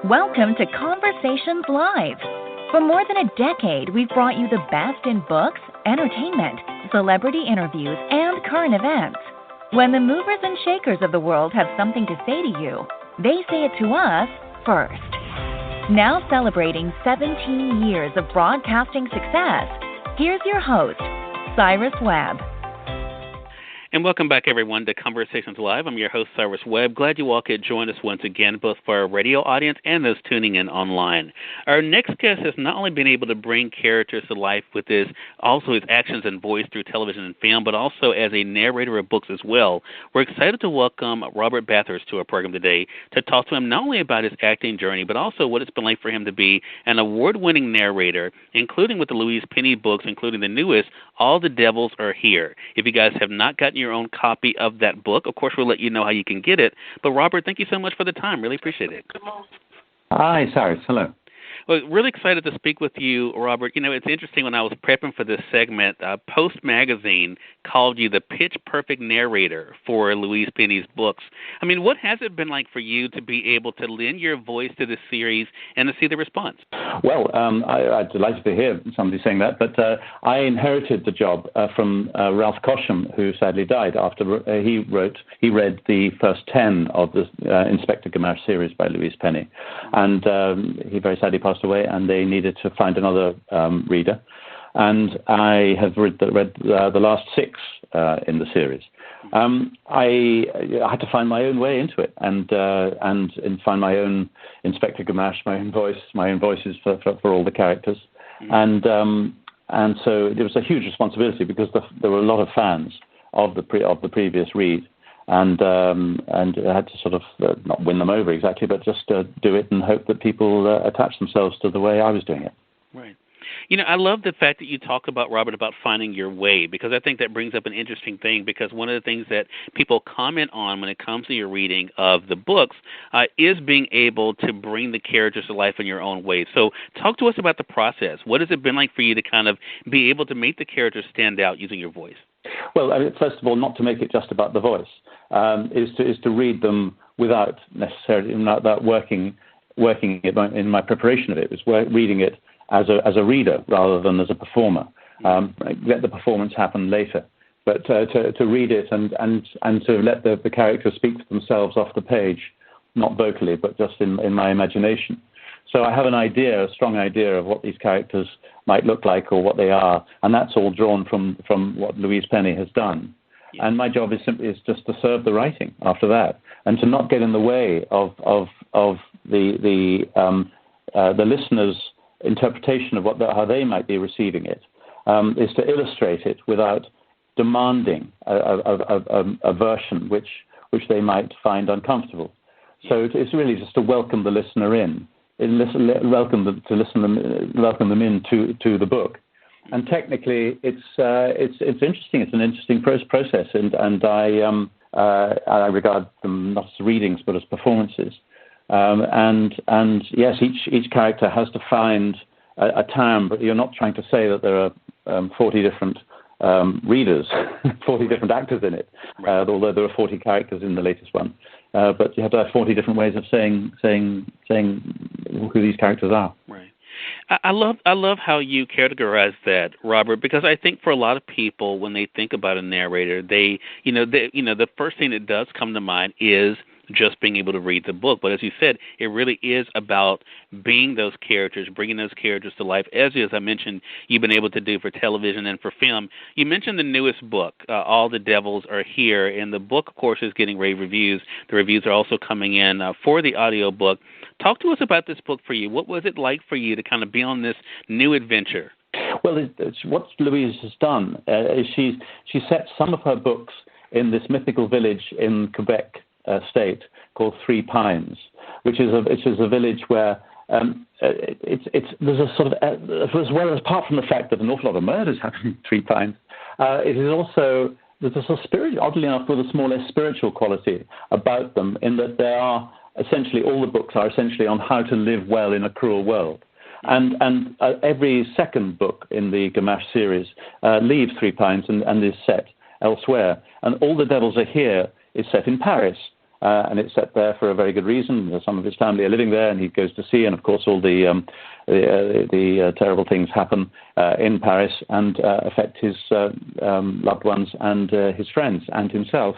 Welcome to Conversations Live. For more than a decade, we've brought you the best in books, entertainment, celebrity interviews, and current events. When the movers and shakers of the world have something to say to you, they say it to us first. Now celebrating 17 years of broadcasting success, here's your host, Cyrus Webb. And welcome back, everyone, to Conversations Live. I'm your host, Cyrus Webb. Glad you all could join us once again, both for our radio audience and those tuning in online. Our next guest has not only been able to bring characters to life with his actions and voice through television and film, but also as a narrator of books as well. We're excited to welcome Robert Bathurst to our program today to talk to him not only about his acting journey, but also what it's been like for him to be an award-winning narrator, including with the Louise Penny books, including the newest, All the Devils Are Here. If you guys have not gotten your own copy of that book, of course, we'll let you know how you can get it. But, Robert, thank you so much for the time. Really appreciate it. Hi, Cyrus. Hello. Well, really excited to speak with you, Robert. You know, it's interesting, when I was prepping for this segment, Post Magazine called you the pitch-perfect narrator for Louise Penny's books. I mean, what has it been like for you to be able to lend your voice to this series and to see the response? Well, I'm delighted to hear somebody saying that, but I inherited the job from Ralph Cosham, who sadly died after he read the first 10 of the Inspector Gamache series by Louise Penny, and he very sadly passed away, and they needed to find another reader. And I have read the last 6 in the series. I had to find my own way into it, and find my own Inspector Gamache, my own voices for all the characters, and so it was a huge responsibility because there were a lot of fans of the previous read. And I had to sort of not win them over exactly, but just do it and hope that people attach themselves to the way I was doing it. Right. You know, I love the fact that you talk about, Robert, about finding your way, because I think that brings up an interesting thing, because one of the things that people comment on when it comes to your reading of the books is being able to bring the characters to life in your own way. So talk to us about the process. What has it been like for you to kind of be able to make the characters stand out using your voice? Well, I mean, first of all, not to make it just about the voice, is to read them without necessarily without working it in my preparation of it. It was reading it as a reader rather than as a performer. Let the performance happen later, but to read it and to let the characters speak to themselves off the page, not vocally, but just in my imagination. So I have a strong idea of what these characters might look like or what they are, and that's all drawn from what Louise Penny has done. Yeah. And my job is just to serve the writing after that, and to not get in the way of the listener's interpretation of how they might be receiving it. Is to illustrate it without demanding a version which they might find uncomfortable. So it's really just to welcome the listener in. Welcome them into the book, and technically it's interesting. It's an interesting process, and I regard them not as readings but as performances. And yes, each character has to find a time, but you're not trying to say that there are 40 different readers, 40 different actors in it, although there are 40 characters in the latest one. But you have to have 40 different ways of saying who these characters are. Right. I love how you categorize that, Robert, because I think for a lot of people, when they think about a narrator, the first thing that does come to mind is just being able to read the book. But as you said, it really is about being those characters, bringing those characters to life, as I mentioned, you've been able to do for television and for film. You mentioned the newest book, All the Devils Are Here, and the book, of course, is getting rave reviews. The reviews are also coming in for the audiobook. Talk to us about this book for you. What was it like for you to kind of be on this new adventure? Well, what Louise has done is she set some of her books in this mythical village in Quebec state called Three Pines, which is a village where there's a sort of, as well as apart from the fact that an awful lot of murders happen in Three Pines, it is also, there's a sort of spirit, oddly enough, with a small less spiritual quality about them, in that they are essentially, all the books are essentially on how to live well in a cruel world. And every second book in the Gamache series leaves Three Pines and is set elsewhere. And All the Devils Are Here is set in Paris. and it's set there for a very good reason. Some of his family are living there, and he goes to see, and of course all the terrible things happen in Paris and affect his loved ones and his friends and himself.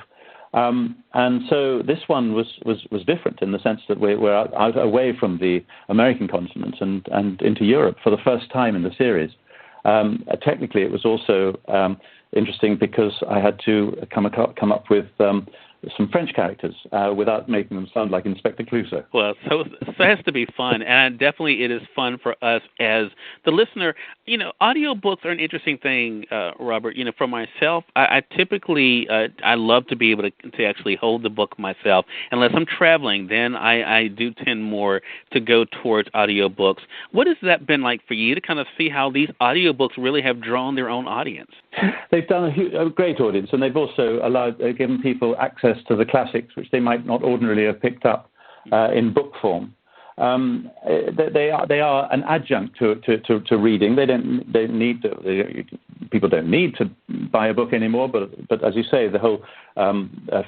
And so this one was different in the sense that we're out away from the American continent and into Europe for the first time in the series. Technically, it was also interesting because I had to come up with some French characters without making them sound like Inspector Clouseau. Well, so it has to be fun, and definitely it is fun for us as the listener. Audiobooks are an interesting thing, Robert. For myself, I typically I love to be able to actually hold the book myself. Unless I'm traveling, then I do tend more to go towards audiobooks. What has that been like for you to kind of see how these audiobooks really have drawn their own audience? They've done a great audience, and they've also given people access to the classics, which they might not ordinarily have picked up in book form. They are an adjunct to reading. People don't need to buy a book anymore, but as you say, the whole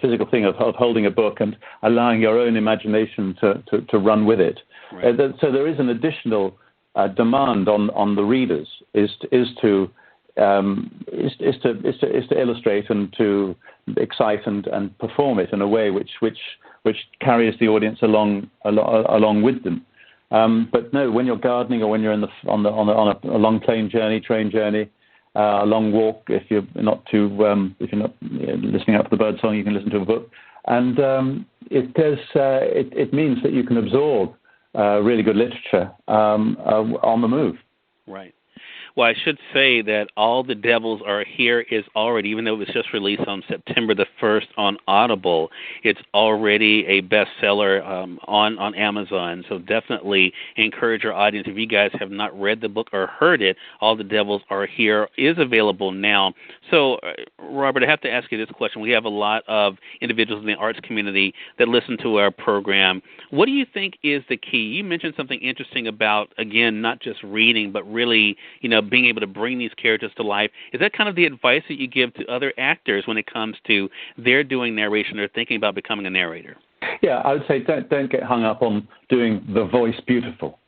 physical thing of holding a book and allowing your own imagination to run with it. Right. So there is an additional demand on the readers is to illustrate and to excite and perform it in a way which carries the audience along with them. But no, when you're gardening or when you're on a long train journey, a long walk, if you're not listening out for the bird song, you can listen to a book, and it means that you can absorb really good literature on the move. Right. Well, I should say that All the Devils Are Here is already, even though it was just released on September the 1st on Audible, it's already a bestseller on Amazon. So definitely encourage our audience, if you guys have not read the book or heard it, All the Devils Are Here is available now. So, Robert, I have to ask you this question. We have a lot of individuals in the arts community that listen to our program. What do you think is the key? You mentioned something interesting about, again, not just reading, but really, being able to bring these characters to life. Is that kind of the advice that you give to other actors when it comes to their doing narration or thinking about becoming a narrator? Yeah, I would say don't get hung up on doing the voice beautiful.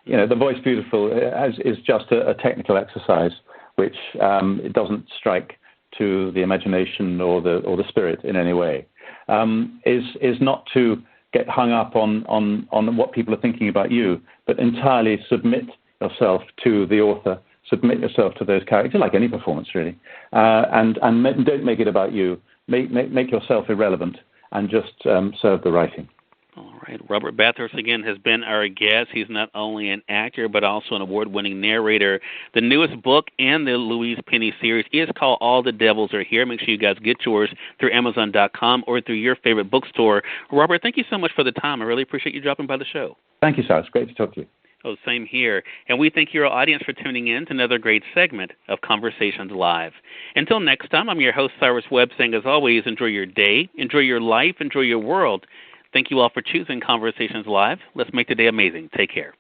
The voice beautiful is just a technical exercise which it doesn't strike to the imagination or the spirit in any way. Is not to get hung up on what people are thinking about you, but entirely submit yourself to the author. Submit yourself to those characters, like any performance, really, and don't make it about you. Make yourself irrelevant and just serve the writing. All right. Robert Bathurst, again, has been our guest. He's not only an actor, but also an award-winning narrator. The newest book in the Louise Penny series is called All the Devils Are Here. Make sure you guys get yours through Amazon.com or through your favorite bookstore. Robert, thank you so much for the time. I really appreciate you dropping by the show. Thank you, Cyrus. Great to talk to you. Oh, same here. And we thank your audience for tuning in to another great segment of Conversations Live. Until next time, I'm your host, Cyrus Webb, saying, as always, enjoy your day, enjoy your life, enjoy your world. Thank you all for choosing Conversations Live. Let's make today amazing. Take care.